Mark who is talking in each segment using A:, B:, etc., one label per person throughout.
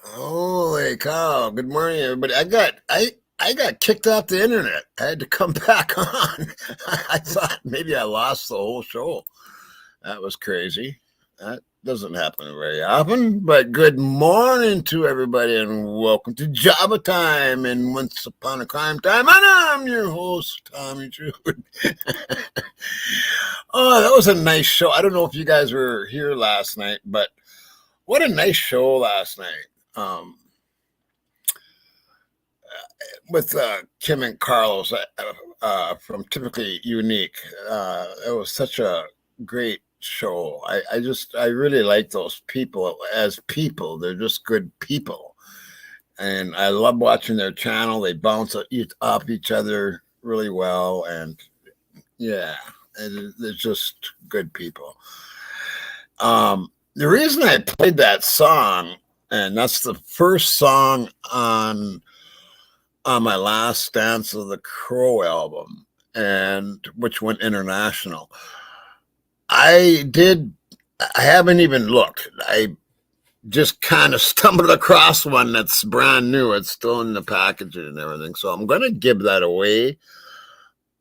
A: Holy cow. Good morning, everybody. I got kicked off the internet. I had to come back on. I thought maybe I lost the whole show. That was crazy. That doesn't happen very often. But good morning to everybody and welcome to Java Time and Once Upon a Crime Time. And I'm your host, Tommy Trude. Oh, that was a nice show. I don't know if you guys were here last night, but What a nice show last night. With Kim and Carlos from Typically Unique. It was such a great show. I really like those people as people. They're just good people. And I love watching their channel. They bounce off each other really well. And yeah, they're just good people. The reason I played that song, and that's the first song on my last Dance of the Crow album, and which went international. I haven't even looked. I just kind of stumbled across one that's brand new. It's still in the packaging and everything. So I'm going to give that away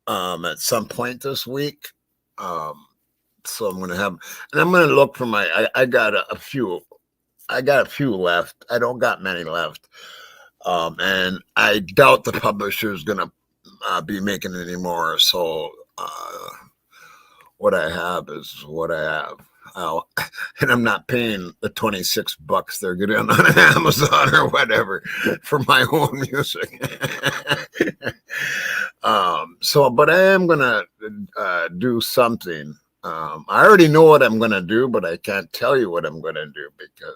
A: at some point this week. So I'm going to have, and I'm going to look for I got a few. I got a few left. I don't got many left. And I doubt the publisher is going to be making any more. So what I have is what I have. And I'm not paying the $26 they're getting on Amazon or whatever for my own music. But I am going to do something. I already know what I'm going to do, but I can't tell you what I'm going to do because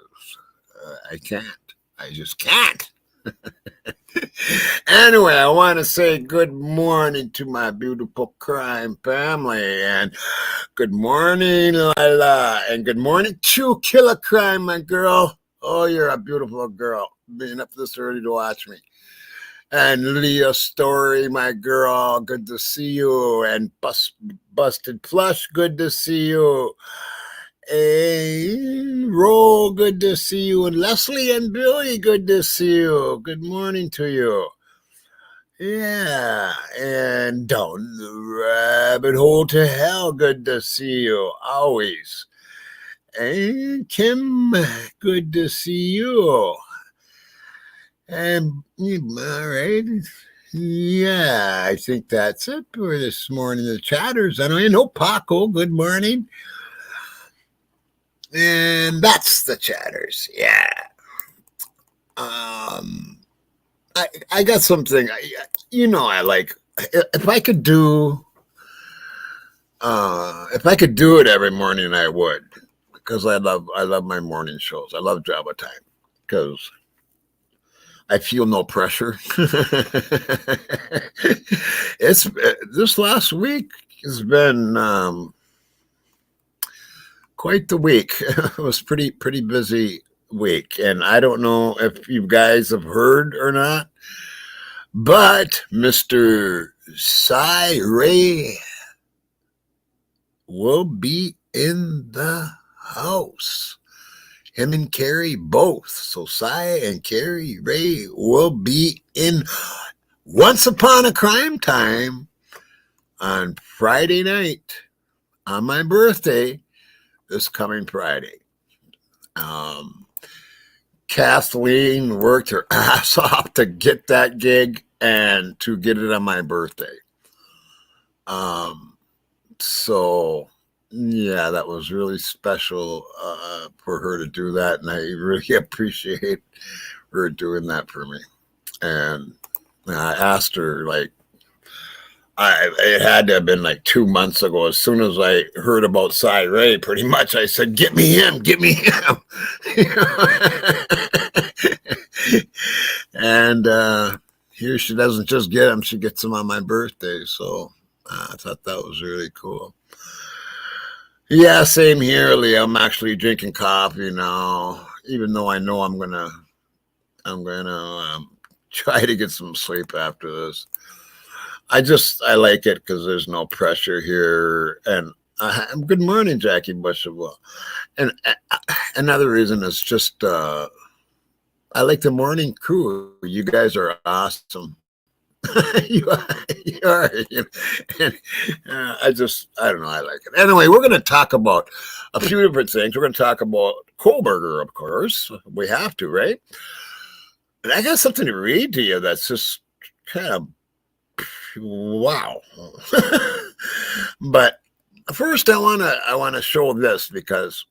A: I can't. I just can't. Anyway, I want to say good morning to my beautiful crime family, and good morning, Lila, and good morning to Killer Crime, my girl. Oh, you're a beautiful girl, being up this early to watch me. And Leah Story, my girl, good to see you. And Busted Flush, good to see you. Hey, Roll, good to see you. And Leslie and Billy, good to see you. Good morning to you. Yeah, and down the rabbit hole to hell, good to see you. Always. And Kim, good to see you. And all right. Yeah, I think that's it for this morning. The chatters. Anyway, no Paco, good morning. And that's the chatters. Yeah. I got something. I like. If I could do it every morning, I would, because I love my morning shows. I love Java Time because I feel no pressure. It's this last week has been quite the week. It was pretty busy week, and I don't know if you guys have heard or not, but Mr. Cy Ray will be in the house. Him and Carrie both. So Cy and Carrie Ray will be in Once Upon a Crime Time on Friday night on my birthday, this coming Friday. Kathleen worked her ass off to get that gig and to get it on my birthday. So yeah, that was really special for her to do that, and I really appreciate her doing that for me. And I asked her, like, it had to have been like 2 months ago. As soon as I heard about Cy Ray, pretty much I said, "Get me him, get me him." And here she doesn't just get him; she gets him on my birthday. So I thought that was really cool. Yeah, same here, Lee. I'm actually drinking coffee now, even though I know I'm gonna try to get some sleep after this. I like it because there's no pressure here. And good morning, Jackie Bushable. And another reason is just I like the morning crew. You guys are awesome. you are. And, I don't know. I like it. Anyway, we're going to talk about a few different things. We're going to talk about Kohlberger, of course. We have to, right? And I got something to read to you that's just kind of wow. But first, I want to show this because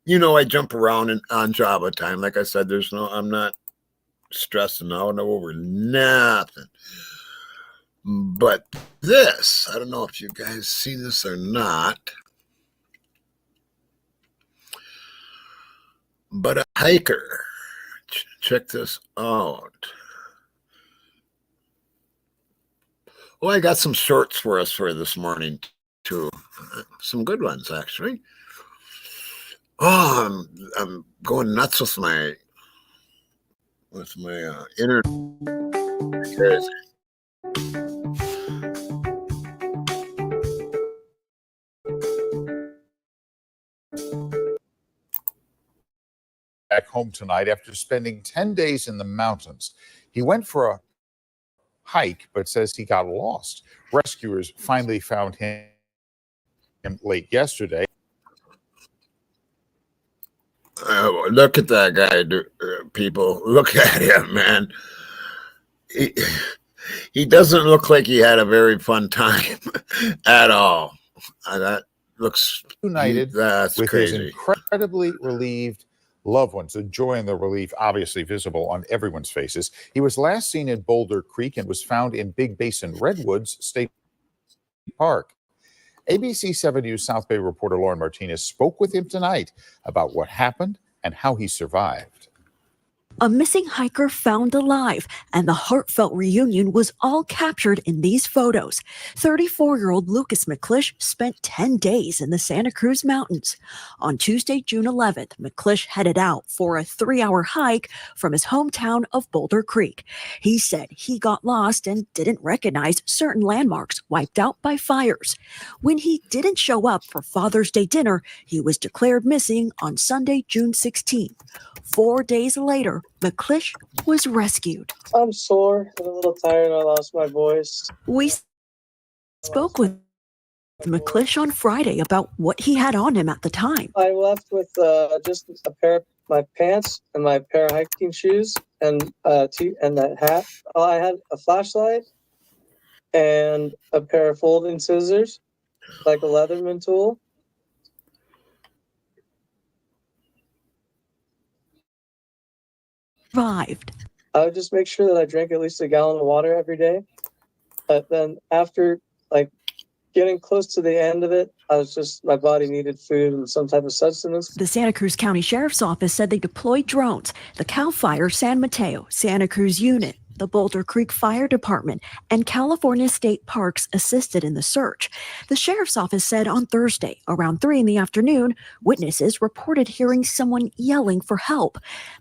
A: I jump around on Java time. Like I said, I'm not stressing out over nothing. But this, I don't know if you guys see this or not, but a hiker, check this out. Oh, I got some shorts for us for this morning too. Some good ones, actually. Oh, I'm going nuts with my internet. Crazy.
B: Back home tonight after spending 10 days in the mountains. He went for a hike, but says he got lost. Rescuers finally found him late yesterday.
A: Look at that guy, people. Look at him, man. He doesn't look like he had a very fun time at all. That looks
B: united
A: that's
B: with
A: crazy.
B: His incredibly relieved loved ones. The joy and the relief obviously visible on everyone's faces. He was last seen in Boulder Creek and was found in Big Basin Redwoods State Park. ABC 7 News South Bay reporter Lauren Martinez spoke with him tonight about what happened and how he survived.
C: A missing hiker found alive, and the heartfelt reunion was all captured in these photos. 34-year-old Lucas McClish spent 10 days in the Santa Cruz Mountains. On Tuesday, June 11th, McClish headed out for a 3-hour hike from his hometown of Boulder Creek. He said he got lost and didn't recognize certain landmarks wiped out by fires. When he didn't show up for Father's Day dinner, he was declared missing on Sunday, June 16th. 4 days later, McClish was rescued.
D: I'm sore and a little tired. I lost my voice.
C: We spoke with McClish on Friday about what he had on him at the time.
D: I left with just a pair of my pants and my pair of hiking shoes and that hat. I had a flashlight and a pair of folding scissors, like a Leatherman tool.
C: Survived.
D: I would just make sure that I drank at least a gallon of water every day. But then after getting close to the end of it, my body needed food and some type of sustenance.
C: The Santa Cruz County Sheriff's Office said they deployed drones. The Cal Fire San Mateo, Santa Cruz Unit, the Boulder Creek Fire Department, and California State Parks assisted in the search. The Sheriff's Office said on Thursday, around 3 p.m, witnesses reported hearing someone yelling for help.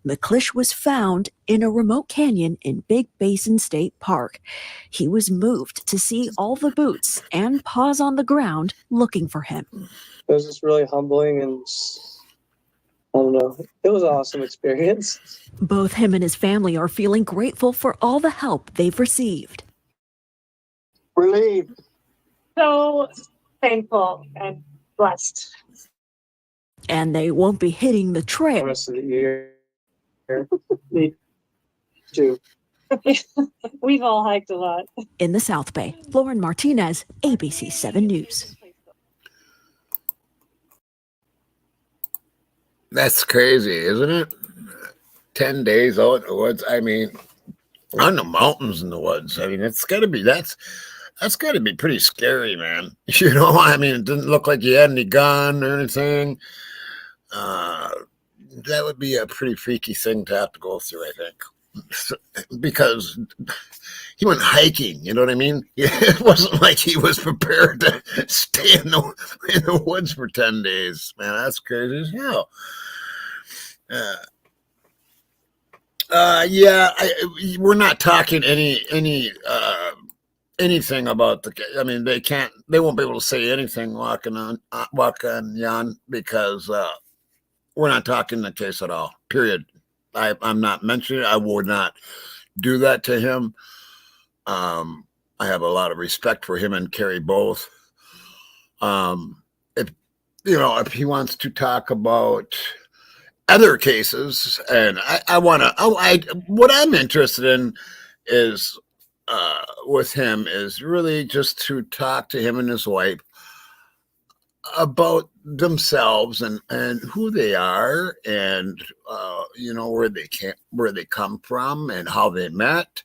C: McClish was found in a remote canyon in Big Basin State Park. He was moved to see all the boots and paws on the ground looking for him.
D: It was just really humbling and I don't know. It was an awesome experience.
C: Both him and his family are feeling grateful for all the help they've received.
D: Relieved.
E: So thankful and blessed.
C: And they won't be hitting the trail
D: The rest of the year. Me too.
E: We've all hiked a lot.
C: in the South Bay. Lauren Martinez, ABC 7 News.
A: That's crazy, isn't it? 10 days out in the woods. I mean, on the mountains in the woods. I mean, that's got to be pretty scary, man. I mean, it didn't look like you had any gun or anything. That would be a pretty freaky thing to have to go through, I think. Because he went hiking, you know what I mean? It wasn't like he was prepared to stay in the woods for 10 days. Man, that's crazy as hell. We're not talking anything about I mean, they won't be able to say anything walking on Jan because we're not talking the case at all, period. I'm not mentioning it. I would not do that to him. I have a lot of respect for him and Carrie both. If he wants to talk about other cases, and what I'm interested in is with him is really just to talk to him and his wife about themselves and who they are, and where they come from and how they met,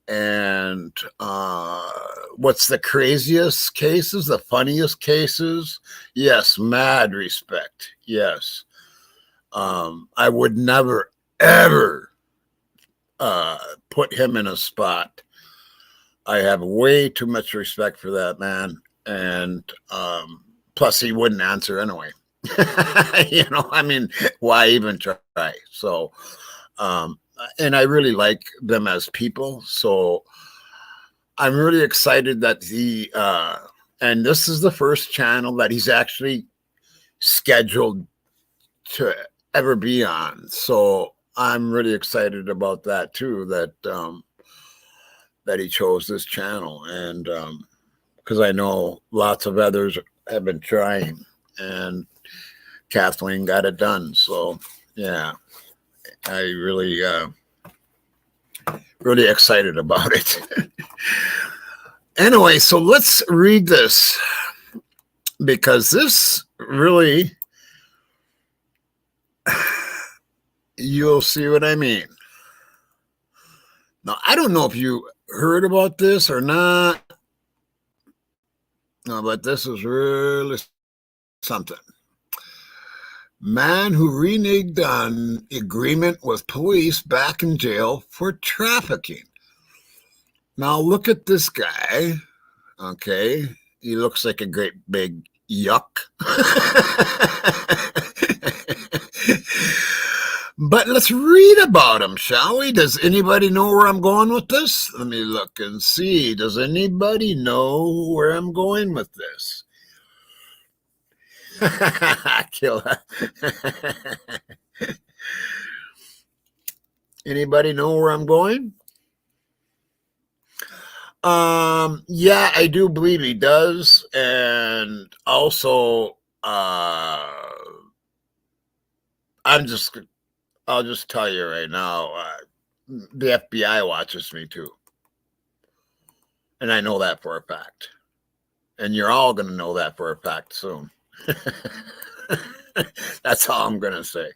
A: and what's the craziest cases, the funniest cases. Yes, mad respect. Yes. I would never ever put him in a spot. I have way too much respect for that man, and plus he wouldn't answer anyway. I mean, why even try? So and I really like them as people, so I'm really excited that he and this is the first channel that he's actually scheduled to ever be on, so I'm really excited about that too, that that he chose this channel, and because I know lots of others have been trying, and Kathleen got it done. So yeah, I really really excited about it. Anyway, so let's read this, because this really, you'll see what I mean. Now, I don't know if you heard about this or not, no, but this is really something. Man who reneged on agreement with police back in jail for trafficking. Now look at this guy. Okay, he looks like a great big yuck. But let's read about him, shall we? Does anybody know where I'm going with this? Let me look and see. Does anybody know where I'm going with this? Kill. Anybody know where I'm going? Yeah, I do believe he does, and also I'll just tell you right now, the FBI watches me too, and I know that for a fact, and you're all going to know that for a fact soon. That's all I'm going to say.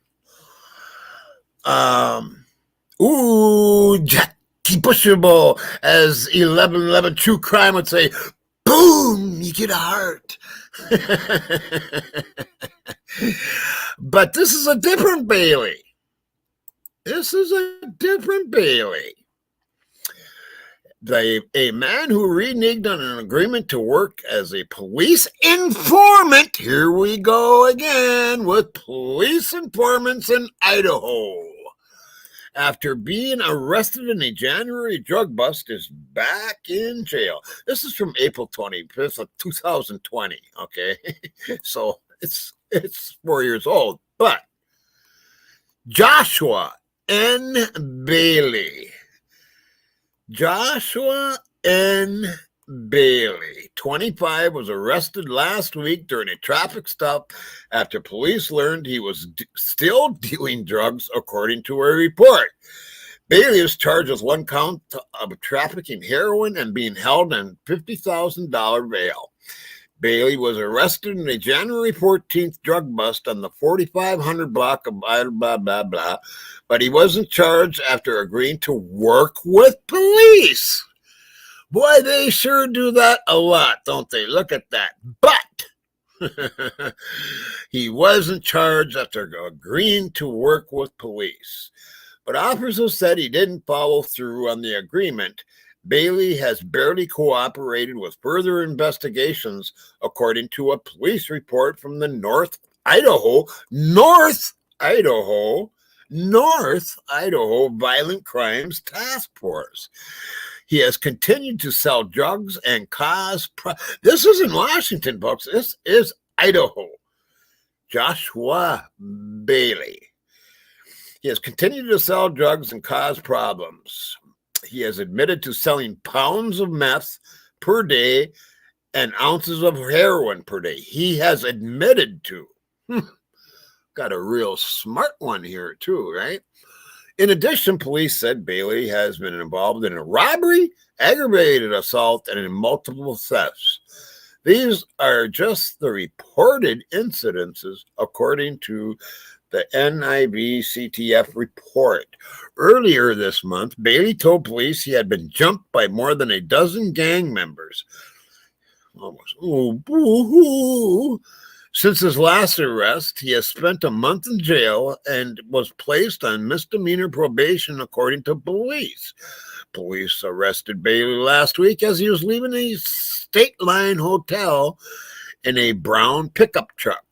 A: Jackie Bushable, as 1111 True Crime would say, boom, you get a heart. But this is a different Bailey. This is a different Bailey. A man who reneged on an agreement to work as a police informant. Here we go again with police informants in Idaho. After being arrested in a January drug bust, is back in jail. This is from April 25th of 2020. Okay, so it's 4 years old. But Joshua N. Bailey. Joshua N. Bailey, 25, was arrested last week during a traffic stop after police learned he was still dealing drugs, according to a report. Bailey is charged with one count of trafficking heroin and being held on $50,000 bail. Bailey was arrested in a January 14th drug bust on the 4500 block of blah, blah, blah, blah, but he wasn't charged after agreeing to work with police. Boy, they sure do that a lot, don't they? Look at that. But he wasn't charged after agreeing to work with police. But officers said he didn't follow through on the agreement. Bailey has barely cooperated with further investigations, according to a police report from the North Idaho Violent Crimes Task Force. He has continued to sell drugs and cause this isn't Washington, folks. This is Idaho. Joshua Bailey. He has continued to sell drugs and cause problems. He has admitted to selling pounds of meth per day and ounces of heroin per day. He has admitted to. Got a real smart one here too, right? In addition, police said Bailey has been involved in a robbery, aggravated assault, and in multiple thefts. These are just the reported incidences according to the NIVCTF report. Earlier this month, Bailey told police he had been jumped by more than a dozen gang members. Almost. Oh, boo-hoo. Since his last arrest, he has spent a month in jail and was placed on misdemeanor probation, according to police. Police arrested Bailey last week as he was leaving a State Line hotel in a brown pickup truck.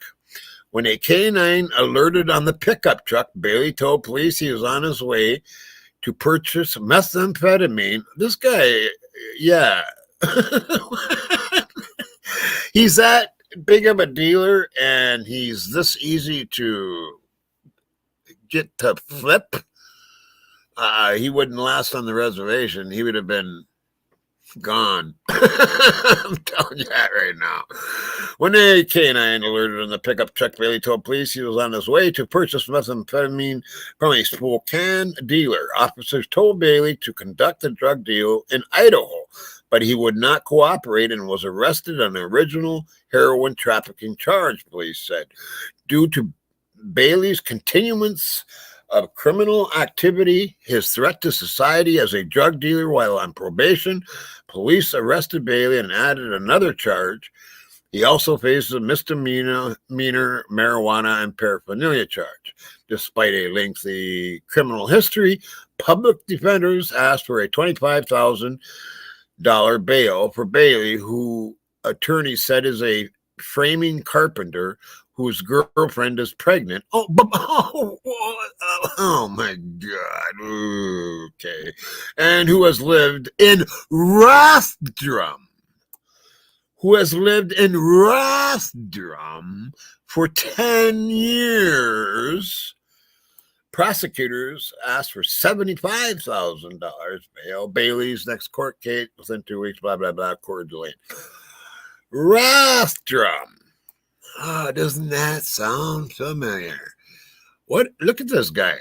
A: When a K-9 alerted on the pickup truck, Bailey told police he was on his way to purchase methamphetamine. This guy, yeah. He's that big of a dealer, and he's this easy to get to flip. He wouldn't last on the reservation. He would have been gone. I'm telling you that right now. When a K-9 alerted on the pickup truck, Bailey told police he was on his way to purchase methamphetamine from a Spokane dealer. Officers told Bailey to conduct a drug deal in Idaho, but he would not cooperate and was arrested on an original heroin trafficking charge, police said. Due to Bailey's continuance of criminal activity, his threat to society as a drug dealer while on probation, police arrested Bailey and added another charge. He also faces a misdemeanor marijuana and paraphernalia charge. Despite a lengthy criminal history, public defenders asked for a $25,000 bail for Bailey, who attorneys said is a framing carpenter whose girlfriend is pregnant. Oh my God. Okay. And who has lived in Rathdrum. For 10 years. Prosecutors asked for $75,000 bail. Bailey's next court case within 2 weeks, blah, blah, blah, court delayed. Rathdrum. Oh, doesn't that sound familiar? What? Look at this guy.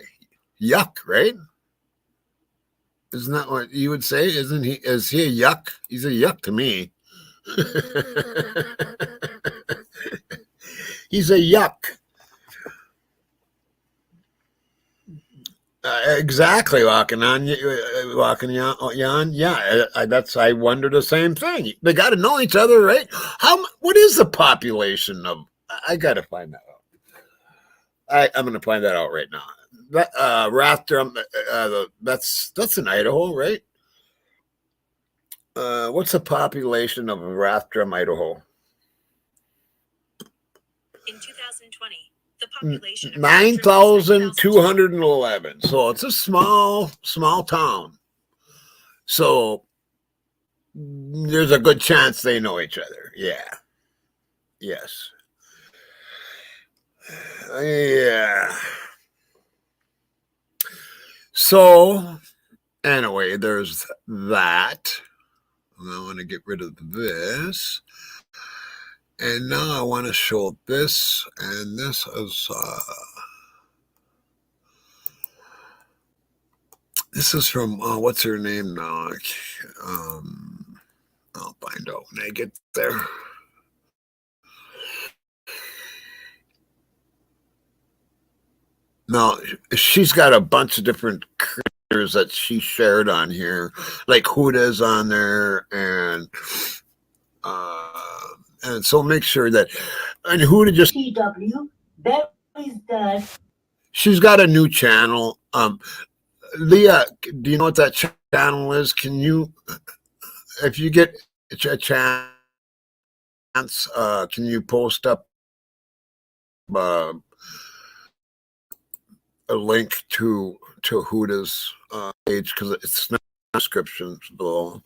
A: Yuck, right? Isn't that what you would say? Isn't he? Is he a yuck? He's a yuck to me. He's a yuck. Exactly, walking on. Yeah, I wonder the same thing. They got to know each other, right? What is the population of? I got to find that out. I'm going to find that out right now. Rathdrum, that's in Idaho, right? What's the population of Rathdrum, Idaho?
C: In 2020. The population
A: 9,211. So it's a small town. So there's a good chance they know each other. Yeah. Yes. Yeah. So anyway, there's that. I want to get rid of this. And now I want to show this, and this is from what's her name now? I'll find out when I get there. Now she's got a bunch of different critters that she shared on here, like Huda's on there, and so make sure that, and Huda just
F: TW, that is done.
A: She's got a new channel. Leah, do you know what that channel is? Can you, if you get a chance, can you post up a link to Huda's page, because it's not in the description below.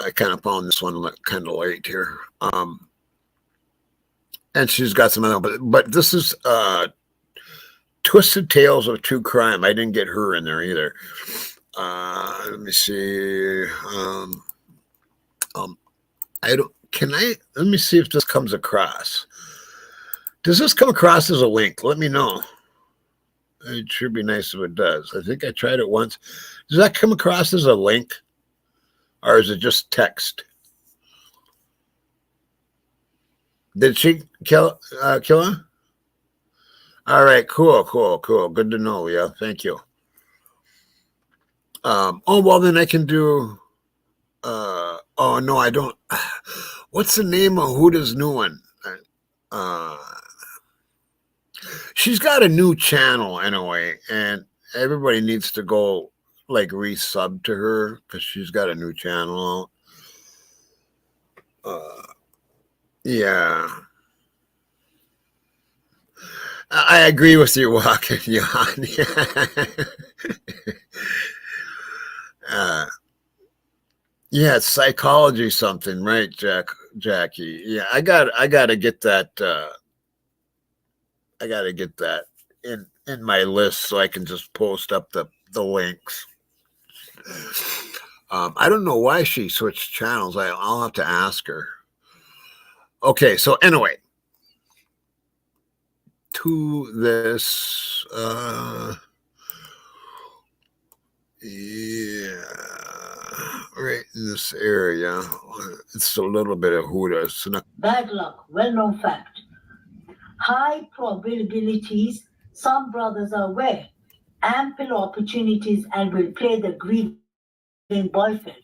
A: I kind of found this one kind of late here. And she's got some other, but this is Twisted Tales of True Crime. I didn't get her in there either. Let me see. Let me see if this comes across. Does this come across as a link? Let me know. It should be nice if it does. I think I tried it once. Does that come across as a link? Or is it just text? Did she kill her? All right, cool. Good to know, Leah. Thank you. Oh, well, then I can do, oh, no, I don't. What's the name of Huda's new one? She's got a new channel anyway, and everybody needs to go like resub to her because she's got a new channel. Yeah. I agree with you, Walking Jan. Yeah, it's psychology something, right, Jackie? Yeah, I got to get that. I got to get that in my list so I can just post up the links. I don't know why she switched channels. I'll have to ask her. Okay, so anyway, to this, yeah, right in this area, it's a little bit of Huda. It's not
F: Bad luck, well-known fact. High probabilities, some brothers are aware. Ample opportunities and will play the grieving boyfriend.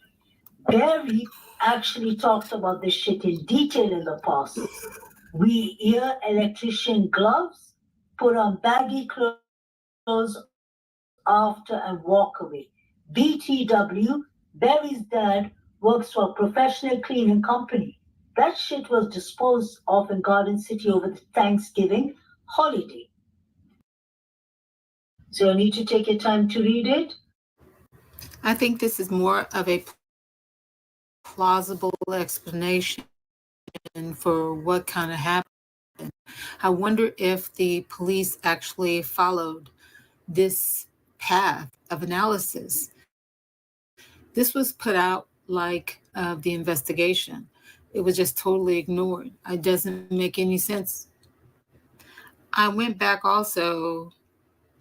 F: Barry actually talks about this shit in detail in the past. We ear electrician gloves, put on baggy clothes after and walk away. BTW, Barry's dad works for a professional cleaning company. That shit was disposed of in Garden City over the Thanksgiving holiday. So you need to take your time to read it.
G: I think this is more of a plausible explanation for what kind of happened. I wonder if the police actually followed this path of analysis. This was put out like the investigation. It was just totally ignored. It doesn't make any sense. I went back also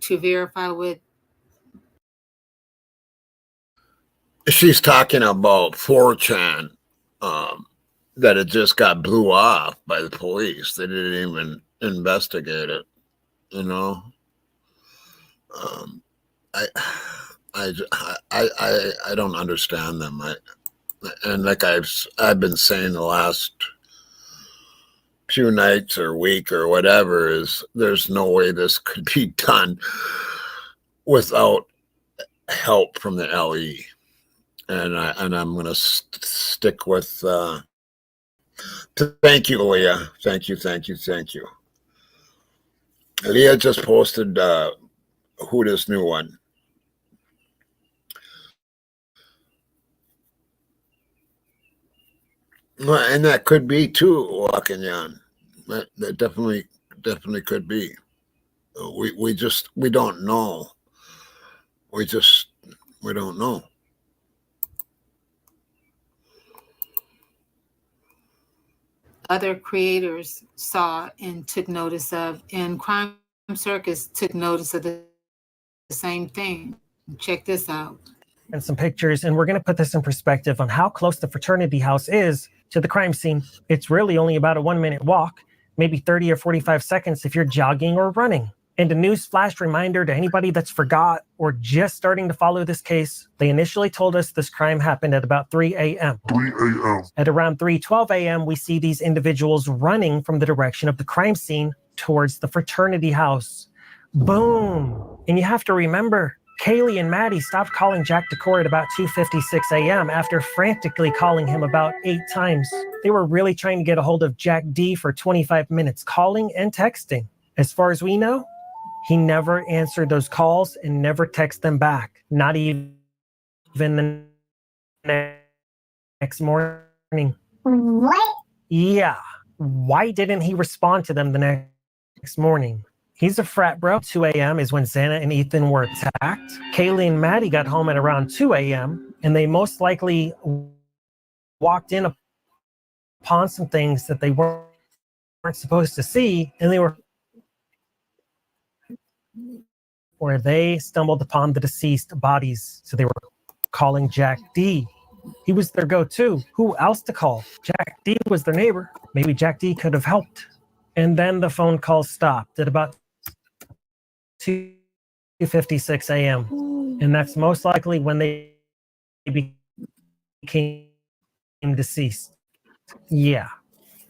G: to verify what
A: she's talking about 4chan, that it just got blew off by the police. They didn't even investigate it, you know. I don't understand them. And like I've been saying the last few nights or week or whatever, is there's no way this could be done without help from the LE. And I'm going to stick with, thank you, Leah. Thank you. Leah just posted Huda's new one. And that could be too, Walking Jan. That definitely could be. We don't know. We don't know.
G: other creators saw and took notice of, and Crime Circus took notice of the same thing. Check this out.
H: And some pictures, and we're going to put this in perspective on how close the fraternity house is to the crime scene. It's really only about a 1 minute walk, maybe 30 or 45 seconds if you're jogging or running. And a newsflash reminder to anybody that's forgot or just starting to follow this case, they initially told us this crime happened at about 3 a.m. At around 3:12 a.m., we see these individuals running from the direction of the crime scene towards the fraternity house. Boom. And you have to remember, Kaylee and Maddie stopped calling Jack DeCourt at about 2:56 a.m. after frantically calling him about 8 times. They were really trying to get a hold of Jack D for 25 minutes, calling and texting. As far as we know, he never answered those calls and never texted them back, not even the next morning.
I: What?
H: Yeah. Why didn't he respond to them the next morning? He's a frat bro. 2 a.m. is when Xana and Ethan were attacked. Kaylee and Maddie got home at around 2 a.m. and they most likely walked in upon some things that they weren't supposed to see, and they were where they stumbled upon the deceased bodies. So they were calling Jack D. He was their go-to. Who else to call? Jack D was their neighbor. Maybe Jack D could have helped. And then the phone call stopped at about 2:56 a.m. And that's most likely when they became deceased. Yeah.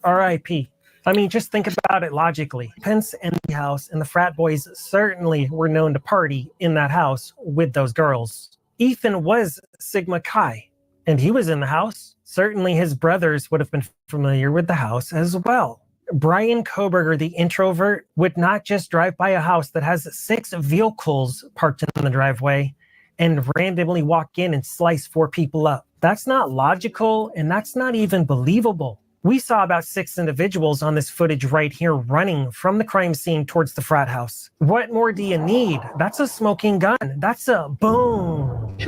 H: R.I.P. I mean, just think about it logically. Pence and the house and the frat boys certainly were known to party in that house with those girls. Ethan was Sigma Chi, and he was in the house. Certainly his brothers would have been familiar with the house as well. Brian Koberger, the introvert, would not just drive by a house that has 6 vehicles parked in the driveway and randomly walk in and slice 4 people up. That's not logical, and that's not even believable. We saw about 6 individuals on this footage right here running from the crime scene towards the frat house. What more do you need? That's a smoking gun. That's a boom.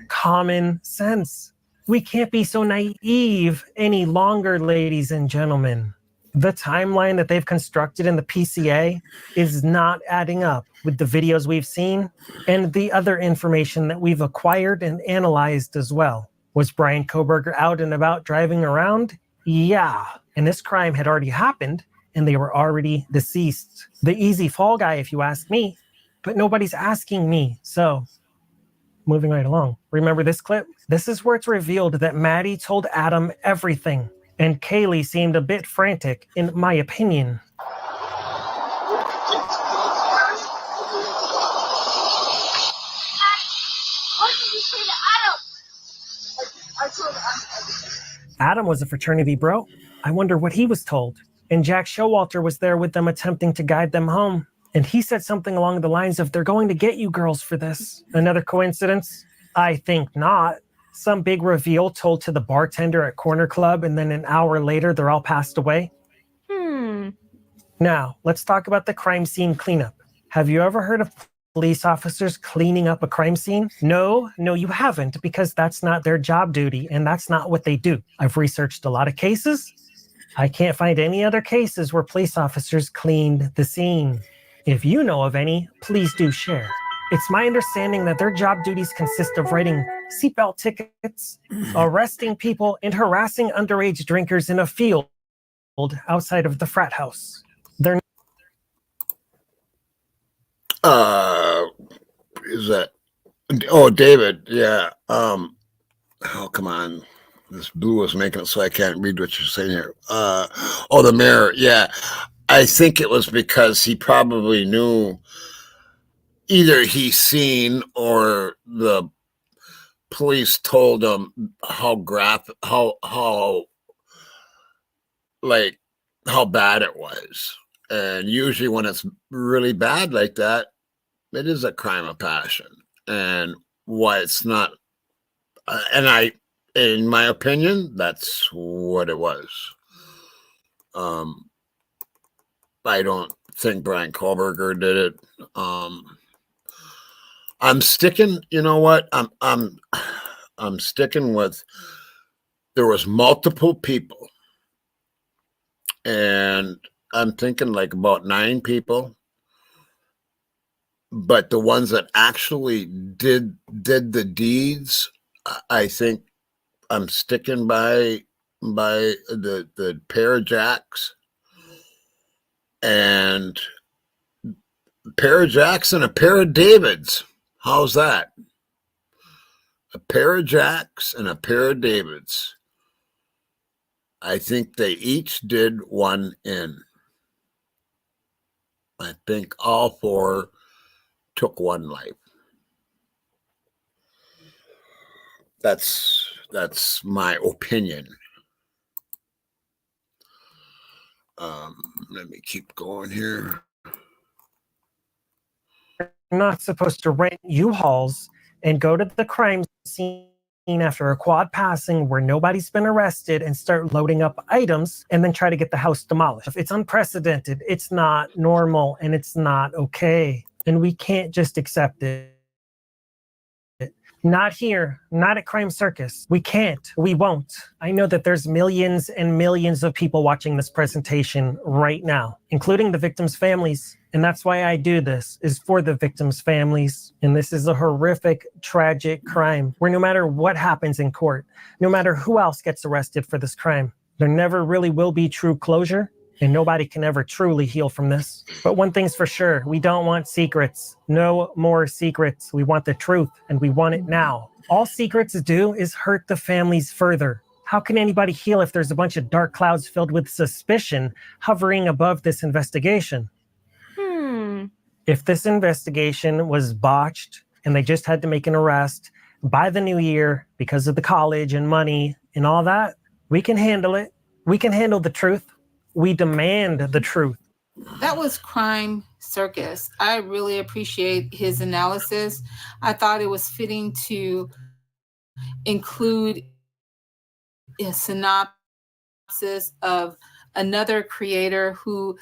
H: Common sense. We can't be so naive any longer, ladies and gentlemen. The timeline that they've constructed in the PCA is not adding up with the videos we've seen and the other information that we've acquired and analyzed as well. Was Brian Koberger out and about driving around? Yeah. And this crime had already happened and they were already deceased. The easy fall guy, if you ask me, but nobody's asking me. So moving right along. Remember this clip? This is where it's revealed that Maddie told Adam everything. And Kaylee seemed a bit frantic, in my opinion. Adam was a fraternity bro. I wonder what he was told. And Jack Showalter was there with them attempting to guide them home. And he said something along the lines of, "They're going to get you girls for this." Another coincidence? I think not. Some big reveal told to the bartender at Corner Club, and then an hour later, they're all passed away. Now, let's talk about the crime scene cleanup. Have you ever heard of police officers cleaning up a crime scene? No, you haven't, because that's not their job duty, and that's not what they do. I've researched a lot of cases. I can't find any other cases where police officers cleaned the scene. If you know of any, please do share. It's my understanding that their job duties consist of writing seatbelt tickets, arresting people, and harassing underage drinkers in a field outside of the frat house. They're
A: Is that? Oh, David. Yeah. Oh, come on. This blue is making it so I can't read what you're saying here. Oh, the mayor. Yeah. I think it was because he probably knew either he seen or the police told him how bad it was. And usually when it's really bad like that, it is a crime of passion. And why it's not, in my opinion, that's what it was. I don't think Brian Koberger did it. I'm sticking, you know what? I'm sticking with, there was multiple people. And I'm thinking like about 9 people. But the ones that actually did the deeds, I think I'm sticking by the pair of Jacks. And a pair of Jacks and a pair of Davids. How's that? A pair of Jacks and a pair of Davids. I think they each did one in. I think all 4 took one life. That's my opinion. Let me keep going here.
H: not supposed to rent U-Hauls and go to the crime scene after a quad passing where nobody's been arrested and start loading up items and then try to get the house demolished. It's unprecedented, it's not normal, and it's not okay. And we can't just accept it. Not here, not at Crime Circus. We can't, we won't. I know that there's millions and millions of people watching this presentation right now, including the victims' families And that's why I do this, is for the victims' families. And this is a horrific, tragic crime where no matter what happens in court, no matter who else gets arrested for this crime, there never really will be true closure, and nobody can ever truly heal from this. But one thing's for sure, we don't want secrets. No more secrets. We want the truth, and we want it now. All secrets do is hurt the families further. How can anybody heal if there's a bunch of dark clouds filled with suspicion hovering above this investigation? If this investigation was botched and they just had to make an arrest by the new year because of the college and money and all that, we can handle it. We can handle the truth. We demand the truth.
G: That was Crime Circus. I really appreciate his analysis. I thought it was fitting to include a synopsis of another creator who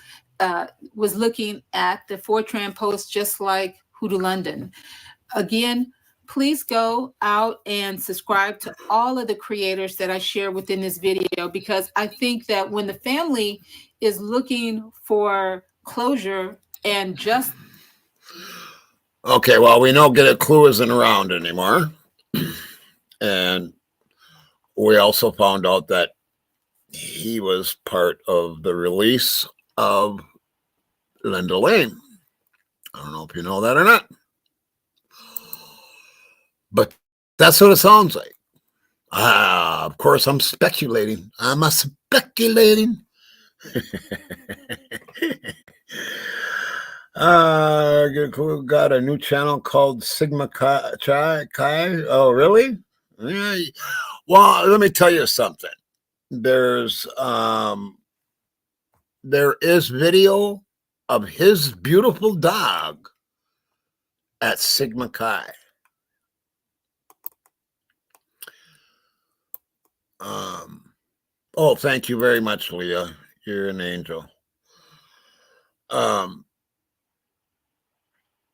G: was looking at the Fortran post just like Hoodoo London. Again, please go out and subscribe to all of the creators that I share within this video, because I think that when the family is looking for closure and just...
A: Okay, well, we know Get a Clue isn't around anymore. And we also found out that he was part of the release of Linda Lane. I don't know if you know that or not, but that's what it sounds like. Of course, I'm speculating. I'm a speculating. Got a new channel called Sigma Chi. Oh, really? Yeah. Well, let me tell you something. There is video of his beautiful dog at Sigma Chi. Oh, thank you very much, Leah. You're an angel.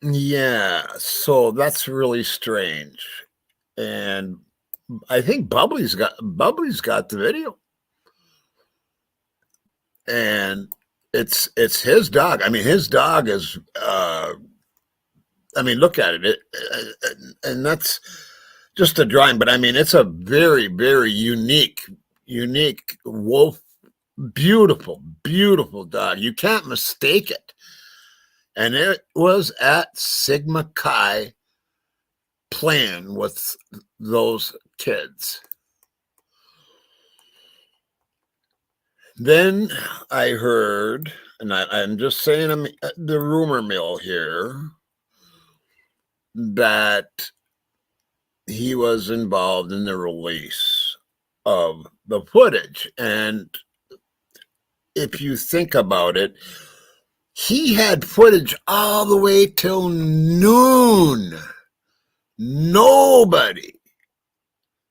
A: Yeah, so that's really strange. And I think Bubbly's got the video. And it's his dog. I mean, his dog is I mean, look at it. And that's just a drawing, but I mean, it's a very, very unique wolf. Beautiful, beautiful dog. You can't mistake it. And it was at Sigma Chi playing with those kids. Then I heard, and I'm just saying the rumor mill here, that he was involved in the release of the footage. And if you think about it, he had footage all the way till noon. Nobody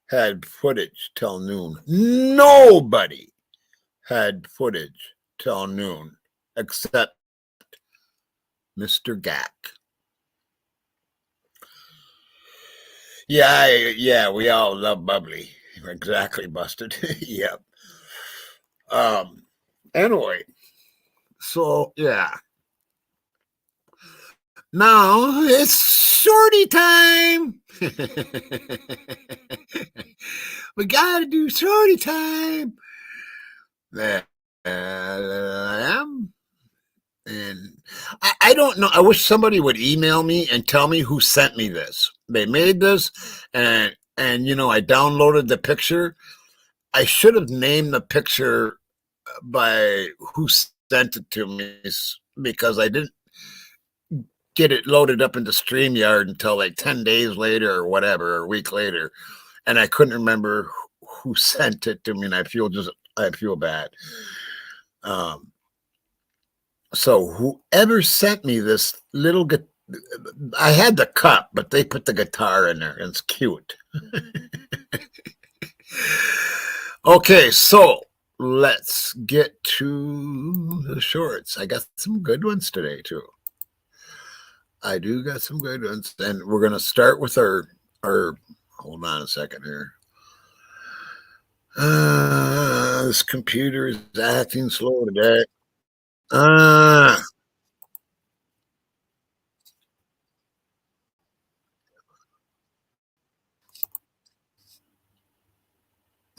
A: had footage till noon. Nobody had footage till noon except Mr. Gack. Yeah, we all love Bubbly. Exactly, Busted. Yep. Anyway, so yeah. Now it's shorty time. We gotta do shorty time. There I am. And I don't know. I wish somebody would email me and tell me who sent me this. They made this, and you know, I downloaded the picture. I should have named the picture by who sent it to me, because I didn't get it loaded up into StreamYard until like 10 days later or whatever, or a week later. And I couldn't remember who sent it to me, and I feel bad. So whoever sent me this little, I had the cup, but they put the guitar in there, and it's cute. Okay, so let's get to the shorts. I got some good ones today too. I do got some good ones, and we're gonna start with our. Hold on a second here. This computer is acting slow today.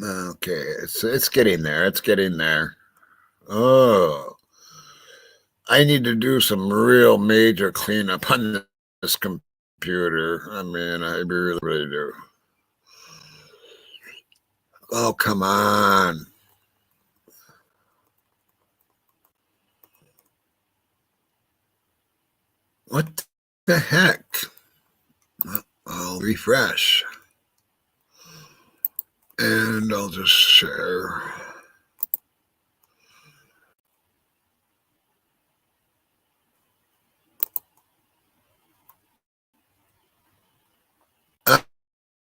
A: Okay, it's getting there. It's getting there. Oh, I need to do some real major cleanup on this computer. I mean, I really do. Oh, come on. What the heck? I'll refresh. And I'll just share.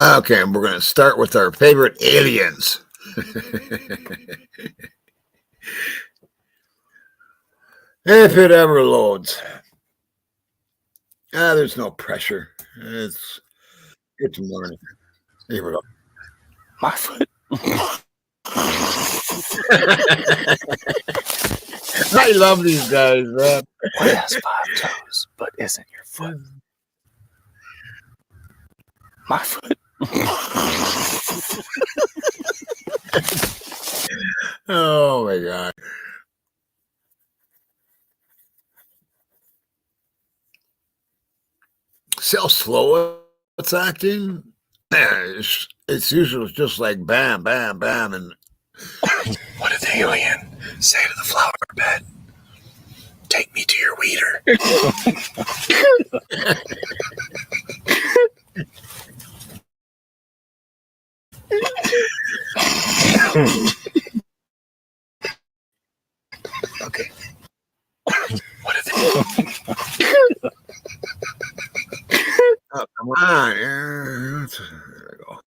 A: Okay, and we're going to start with our favorite aliens. If it ever loads. There's no pressure. It's morning. Here we go.
I: My foot.
A: I love these guys, man.
I: What has 5 toes but isn't your foot? My foot.
A: Oh my God. See how slow it's acting? It's usually just like bam, bam, bam. And
I: What did the alien say to the flower bed? Take me to your weeder.
A: okay.
I: What did
A: Oh, come on. There we go.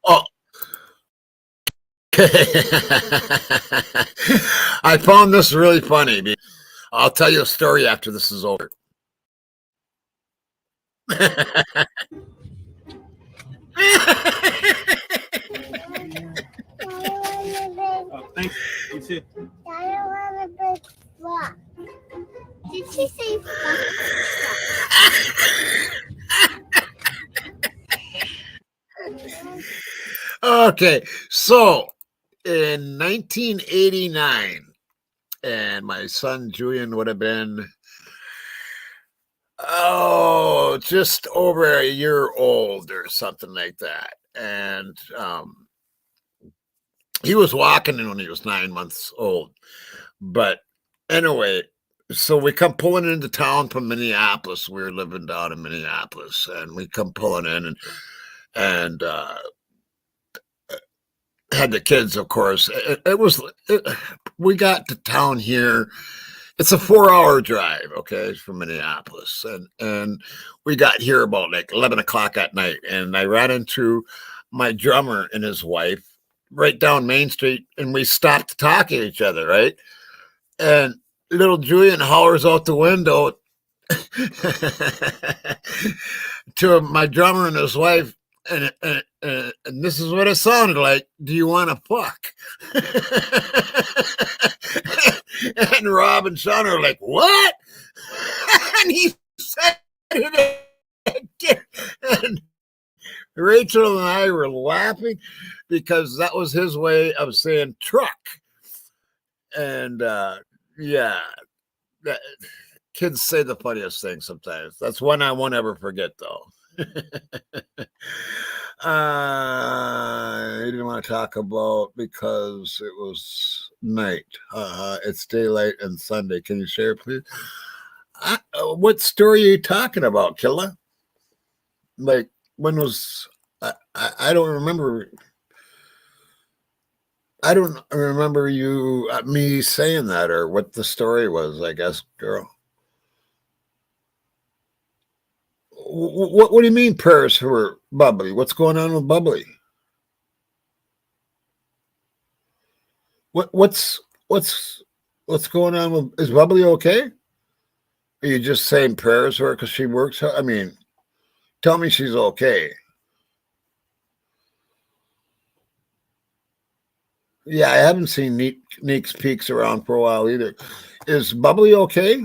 A: Oh. I found this really funny. I'll tell you a story after this is over.
J: Thanks. You too.
K: Did she say fuck?
A: Okay, so in 1989, and my son Julian would have been just over a year old or something like that, and he was walking when he was 9 months old. But anyway, so we come pulling into town from Minneapolis. We were living down in Minneapolis, and we come pulling in and had the kids, of course. We got to town here. It's a 4-hour drive, okay, from Minneapolis. And we got here about like 11 o'clock at night. And I ran into my drummer and his wife right down Main Street, and we stopped to talk to each other, right? And little Julian hollers out the window to my drummer and his wife, and this is what it sounded like. Do you want to fuck? And Rob and Sean are like, what? And he said it again. And Rachel and I were laughing because that was his way of saying truck. And yeah, kids say the funniest things sometimes. That's one I won't ever forget, though. I didn't want to talk about because it was night. It's daylight and Sunday. Can you share, please? What story are you talking about, Killa? Like, when was I don't remember. I don't remember me saying that or what the story was, I guess, girl. What do you mean prayers for Bubbly? What's going on with Bubbly? What's going on with, is Bubbly okay? Are you just saying prayers for her because she works? I mean, tell me she's okay. Yeah, I haven't seen Neek's Peaks around for a while either. Is Bubbly okay?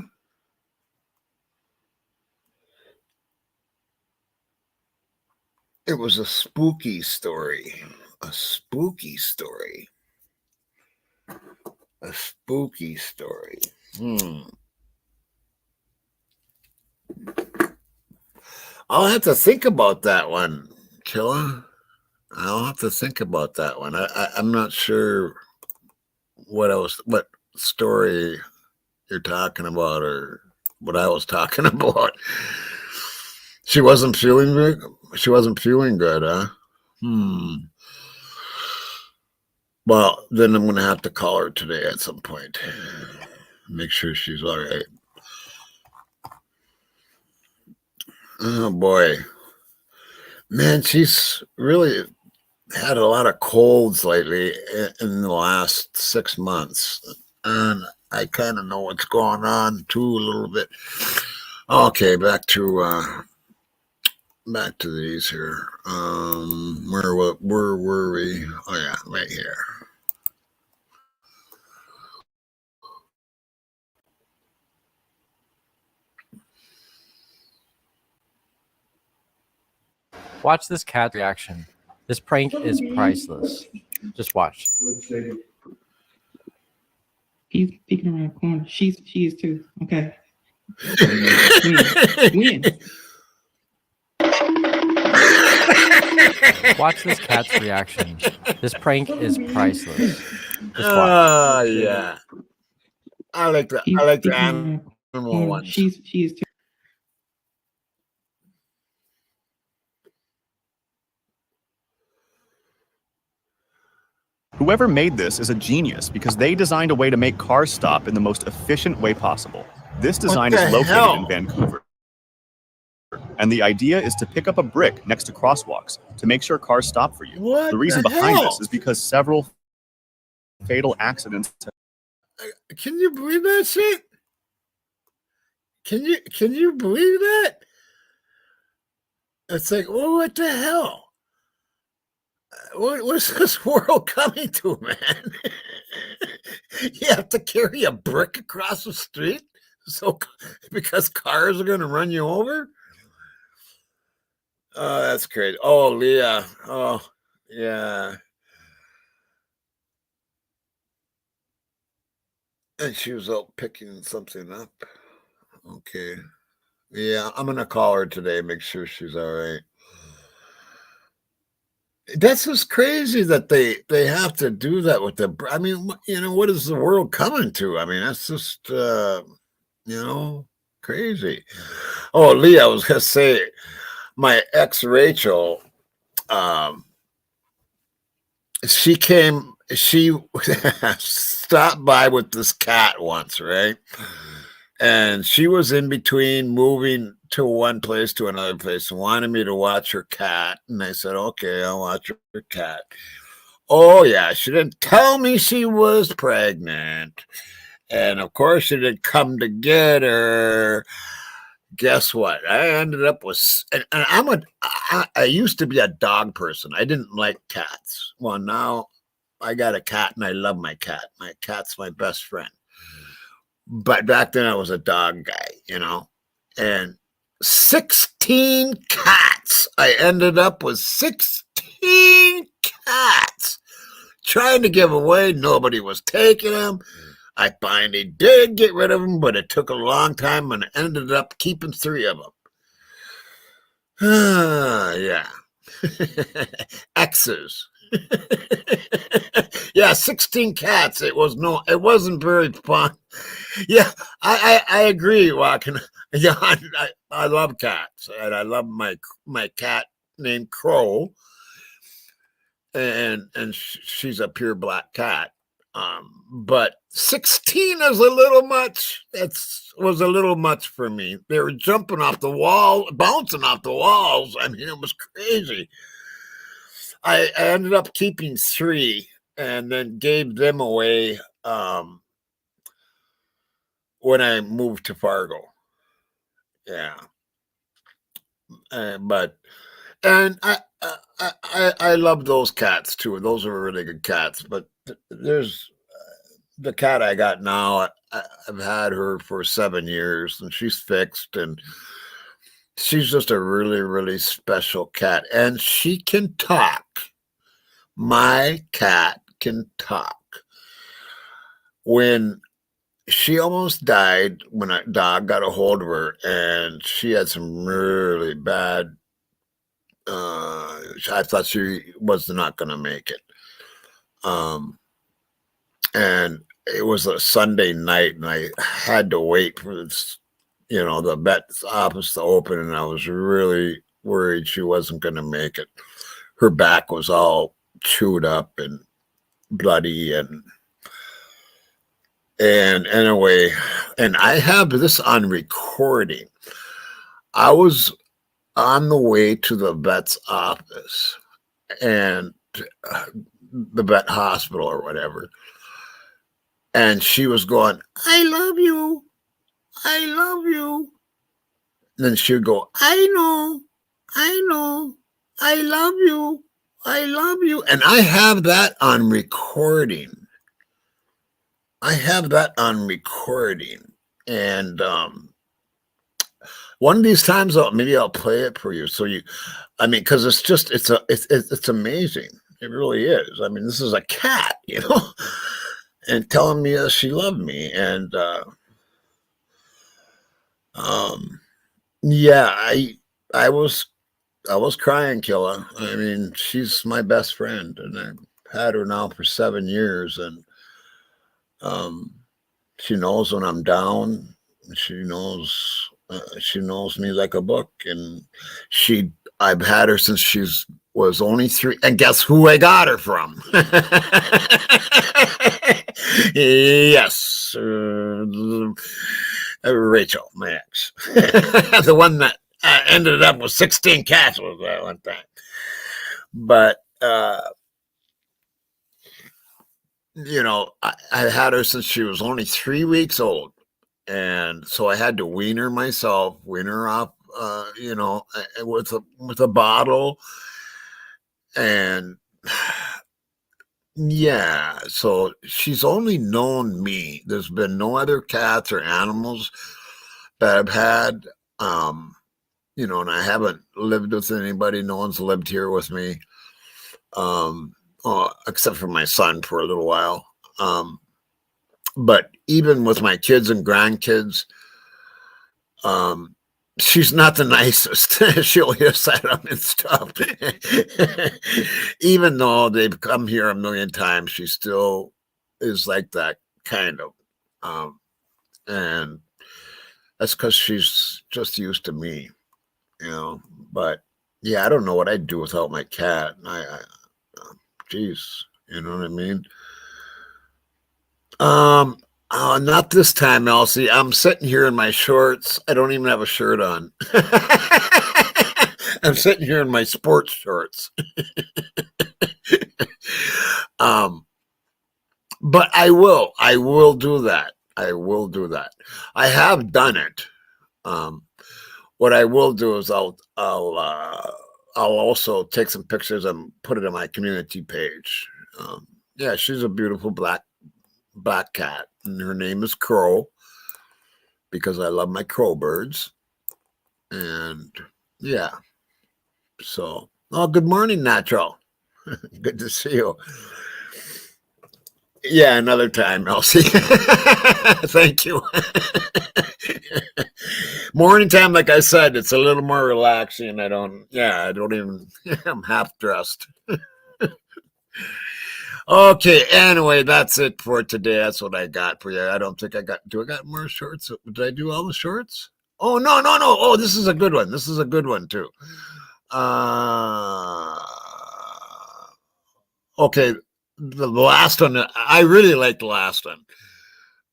A: It was a spooky story. A spooky story. A spooky story. I'll have to think about that one, Killa. I'll have to think about that one. I'm not sure what story you're talking about or what I was talking about. She wasn't feeling good. She wasn't feeling good, huh? Well, then I'm gonna have to call her today at some point. Make sure she's all right. Oh boy. Man, she's really had a lot of colds lately in the last 6 months. And I kind of know what's going on too a little bit. Okay, back to these here. Where were we? Oh yeah, right here.
L: Watch this cat reaction. This prank is priceless. Just watch.
M: He's peeking around the corner. She is too. Okay. When?
L: Watch this cat's reaction. This prank is priceless. Just watch.
A: Yeah. I like the animal ones.
M: She is too.
N: Whoever made this is a genius because they designed a way to make cars stop in the most efficient way possible. This design is located in Vancouver. And the idea is to pick up a brick next to crosswalks to make sure cars stop for you. The reason behind this is because several fatal accidents.
A: Can you believe that shit? Can you believe that? It's like, oh, what the hell? What's this world coming to, man? You have to carry a brick across the street because cars are going to run you over? Oh, that's crazy. Oh, Leah. Oh, yeah. And she was out picking something up. Okay. Yeah, I'm going to call her today, make sure she's all right. That's just crazy that they have to do that with I mean, what is the world coming to? I mean, that's just, crazy. Oh, Leah, I was going to say, my ex Rachel, she stopped by with this cat once, right? And she was in between moving to one place to another place and wanted me to watch her cat. And I said, okay, I'll watch her cat. Oh, yeah. She didn't tell me she was pregnant. And of course, she didn't come to get her. Guess what? I ended up with, and I used to be a dog person. I didn't like cats. Well, now I got a cat and I love my cat. My cat's my best friend. But back then I was a dog guy, and 16 cats. I ended up with 16 cats trying to give away. Nobody was taking them. I finally did get rid of them, but it took a long time and I ended up keeping 3 of them. Yeah. X's. Yeah, 16 cats. It wasn't very fun. Yeah, I agree, Walken. Yeah, I love cats, and I love my cat named Crow, and she's a pure black cat. But 16 is a little much. Was a little much for me. They were jumping off the wall, bouncing off the walls. I mean, it was crazy. I ended up keeping 3 and then gave them away when I moved to Fargo. Yeah. But I love those cats too. Those are really good cats. But there's the cat I got now. I've had her for 7 years, and she's fixed, and she's just a really, really special cat, and she can talk. My cat can talk. When she almost died, when a dog got a hold of her, and she had some really bad. I thought she was not going to make it. And it was a Sunday night, and I had to wait for this, the vet's office to open, and I was really worried she wasn't going to make it. Her back was all chewed up and bloody, and anyway, and I have this on recording. I was on the way to the vet's office and the vet hospital or whatever. And she was going, "I love you. I love you." And then she would go, I know. I love you. I love you. And I have that on recording. And one of these times, maybe I'll play it for you. So because it's amazing. It really is. I mean, this is a cat, and telling me that she loved me. And yeah, I was crying, Killa. I mean, she's my best friend, and I've had her now for 7 years, and she knows when I'm down. She knows me like a book, and I've had her since she was only 3. And guess who I got her from? Yes, Rachel, my ex, the one that ended up with 16 cats was that one time. But I had her since she was only 3 weeks old, and so I had to wean her myself, wean her off, with a bottle, and yeah. So she's only known me. There's been no other cats or animals that I've had, and I haven't lived with anybody. No one's lived here with me, except for my son for a little while. But even with my kids and grandkids, she's not the nicest. She'll hiss at them and stuff. Even though they've come here a million times, she still is like that, kind of. And that's because she's just used to me, But yeah, I don't know what I'd do without my cat. Geez, you know what I mean? Not this time, Elsie. I'm sitting here in my shorts. I don't even have a shirt on. I'm sitting here in my sports shorts. But I will do that. I have done it. What I will do is I'll also take some pictures and put it on my community page. Yeah, she's a beautiful black cat, and her name is Crow, because I love my crow birds. And yeah, so good morning, Natural. Good to see you. Yeah, another time, Elsie. Thank you. Morning time, like I said, it's a little more relaxing. I don't even, I'm half dressed. Okay, anyway, that's it for today. That's what I got for you. I don't think I got more shorts? Did I do all the shorts? Oh, no. Oh, this is a good one. This is a good one, too. Okay, the last one, I really like the last one.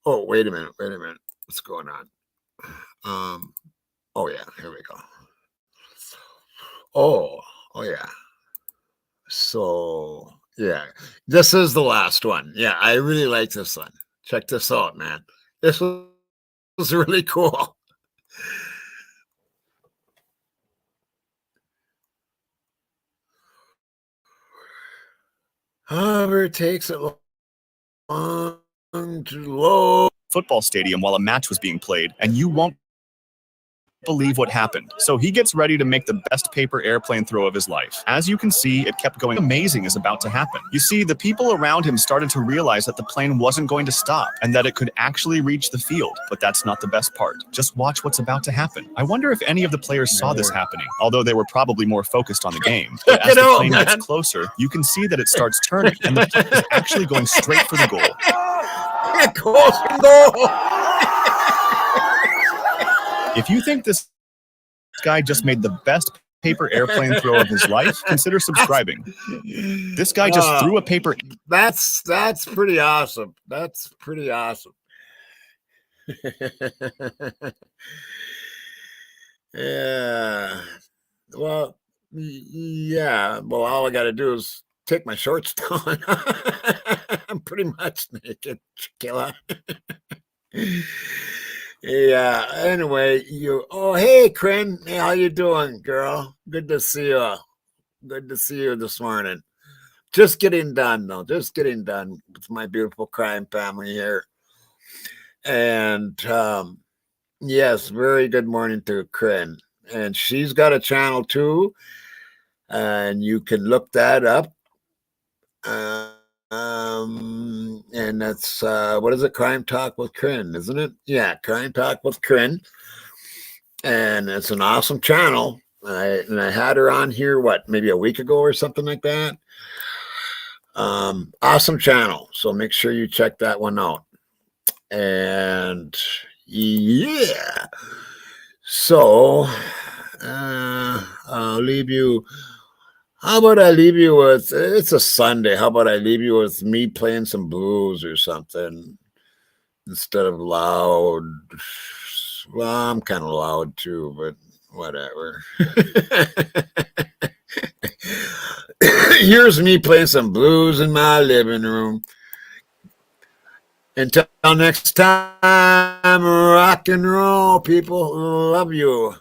A: Oh, wait a minute. What's going on? Oh, yeah, here we go. Oh, yeah. So, yeah, this is the last one. Yeah, I really like this one. Check this out, man. This was really cool. However, it takes it low
N: football stadium while a match was being played, and you won't believe what happened. So he gets ready to make the best paper airplane throw of his life. As you can see, it kept going. Amazing is about to happen. You see, the people around him started to realize that the plane wasn't going to stop and that it could actually reach the field. But that's not the best part. Just watch what's about to happen. I wonder if any of the players saw this happening, although they were probably more focused on the game. But as the plane gets closer, you can see that it starts turning and the plane is actually going straight for the goal.
A: It goes for goal.
N: If you think this guy just made the best paper airplane throw of his life, consider subscribing. This guy just threw a paper.
A: That's pretty awesome. That's pretty awesome. Yeah. Well, yeah. Well, all I got to do is take my shorts down. I'm pretty much naked, killer. Yeah. Anyway, oh, hey, Corinne. Hey, how you doing, girl? Good to see you. Good to see you this morning. Just getting done, though. Just getting done with my beautiful crime family here. And yes, very good morning to Corinne. And she's got a channel too, and you can look that up. And that's what is it? Crime Talk with Corinne, isn't it? Yeah, Crime Talk with Corinne. And it's an awesome channel. I had her on here, maybe a week ago or something like that. Awesome channel. So make sure you check that one out. And yeah. So I'll leave you. How about I leave you with, it's a Sunday. How about I leave you with me playing some blues or something instead of loud? Well, I'm kind of loud too, but whatever. Here's me playing some blues in my living room. Until next time, rock and roll, people. Love you.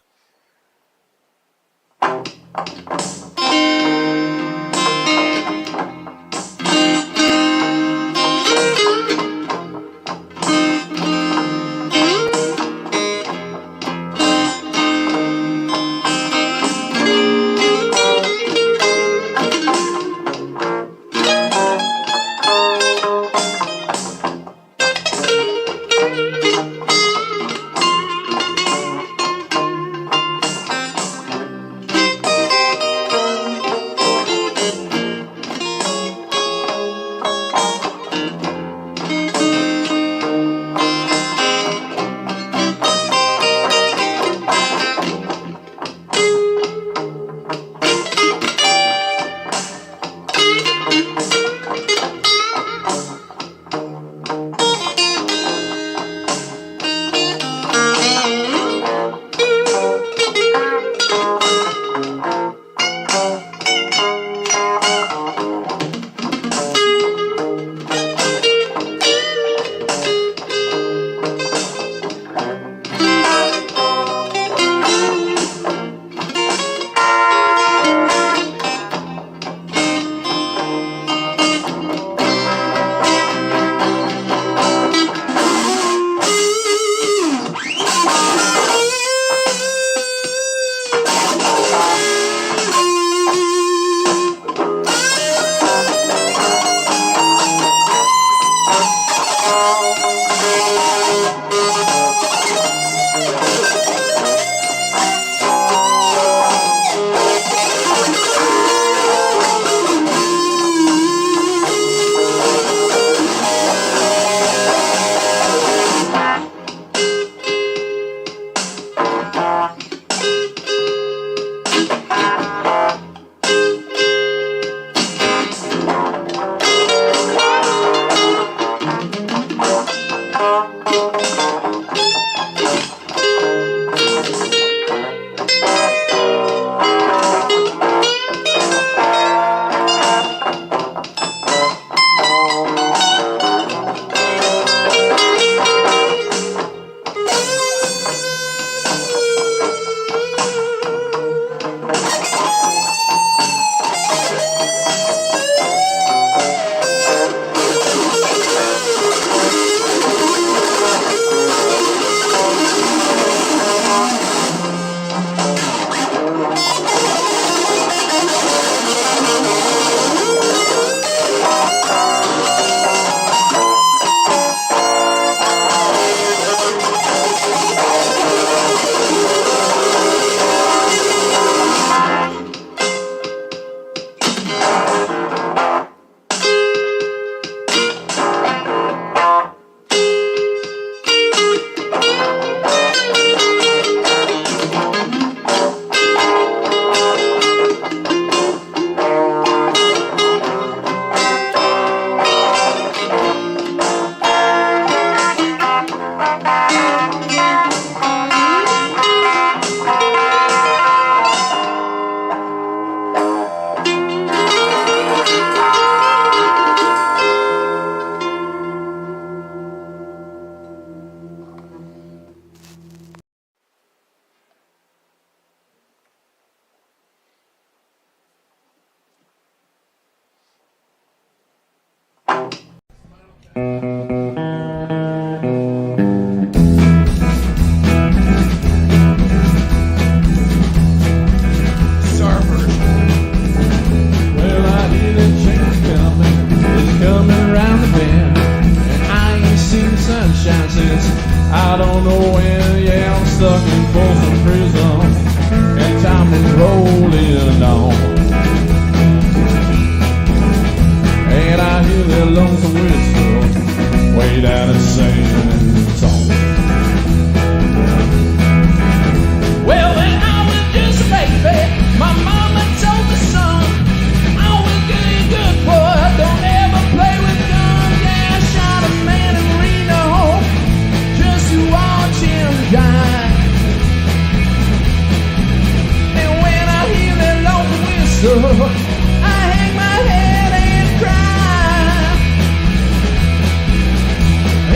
O: whistle. I hang my head and cry.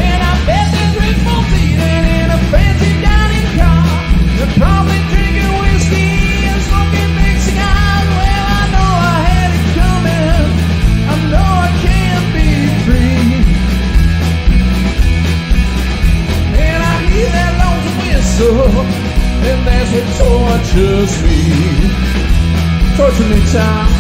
O: And I bet there's rich folks eating in a fancy dining car. They're probably drinking whiskey and smoking big cigars. Well, I know I had it coming. I know I can't be free. And I hear that lonesome whistle, and that's what tortures me. Torture me, child.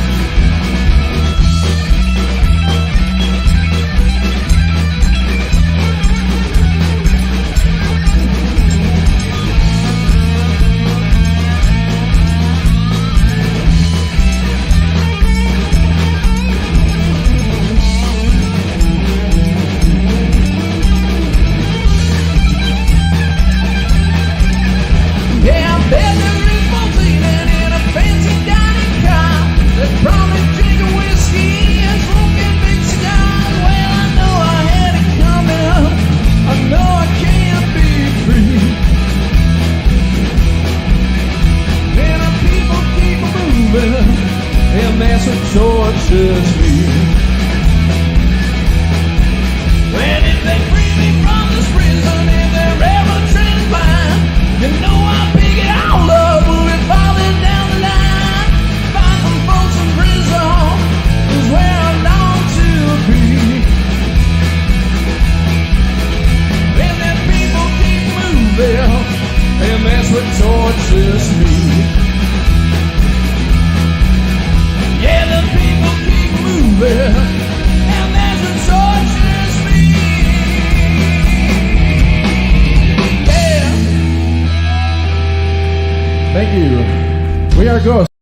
O: Yeah, I bet there is folks eating in a fancy dining car. They probably drinking whiskey and smoking big cigars. Well, I know I had it coming. I know I can't be free. And the people keep moving, and that's what tortures me. When if they free me from this prison, if they're ever transplant, you know I'll pick it all up, move it farther down the line. Find some folks in prison is where I long to be. And then people keep moving, and that's what tortures me. Yeah, the people keep moving, and that's what tortures me. Yeah. Thank you. We are Ghost.